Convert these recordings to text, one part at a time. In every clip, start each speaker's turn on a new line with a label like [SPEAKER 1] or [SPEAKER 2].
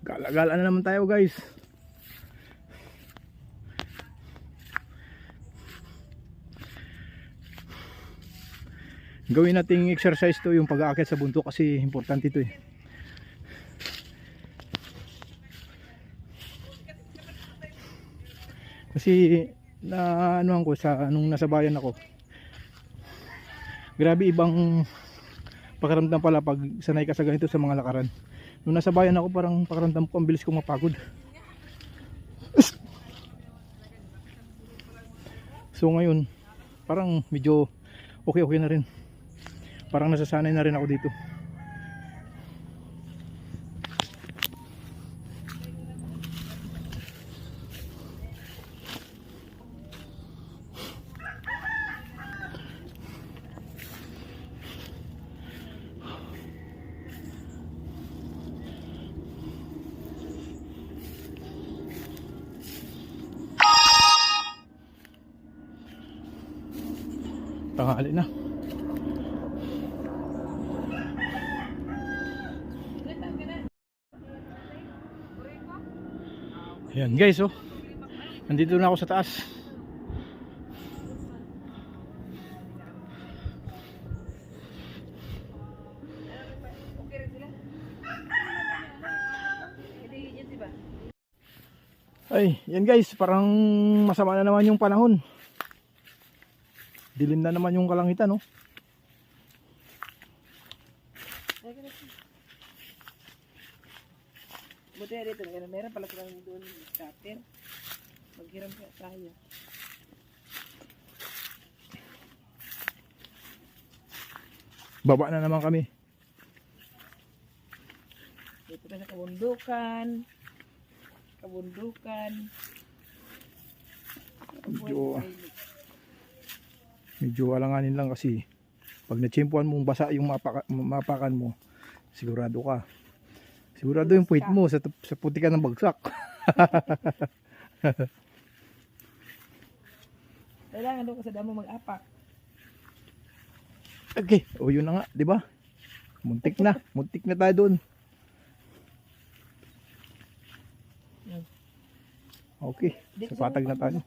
[SPEAKER 1] Gala-gala na naman tayo guys. Gawin nating exercise to, yung pag-aakyat sa bundok, kasi importante to eh. Kasi na anuhan ko sa nung nasa bayan ako. Grabe ibang pakiramdam pala pag sanay ka sa ganito sa mga lakaran. Nung nasa bayan ako, parang pakiramdam ko ang bilis kong mapagod. So ngayon, parang medyo okay na rin. Parang nasasanay na rin ako dito. Tanghali na. Ayan guys, oh. Nandito na ako sa taas. Ay, yan guys, parang masama na naman yung panahon. Dilim na naman yung kalangitan, no?
[SPEAKER 2] Buti na dito, meron pala silang doon cutter. Maghiram kaya tayo.
[SPEAKER 1] Baba na naman kami.
[SPEAKER 2] Dito na sa kabundukan.
[SPEAKER 1] Medyo alanganin lang kasi pag natsimpuan mong basa yung mapakan mo, sigurado ka. Sigurado yung puwit mo sa putikan ng bagsak.
[SPEAKER 2] Kailangan doon ka sa damo mag-apak.
[SPEAKER 1] Okay, o yun na nga, di ba? Muntik na tayo doon. Okay, sa patag na tayo.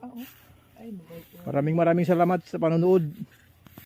[SPEAKER 1] Maraming salamat sa panonood.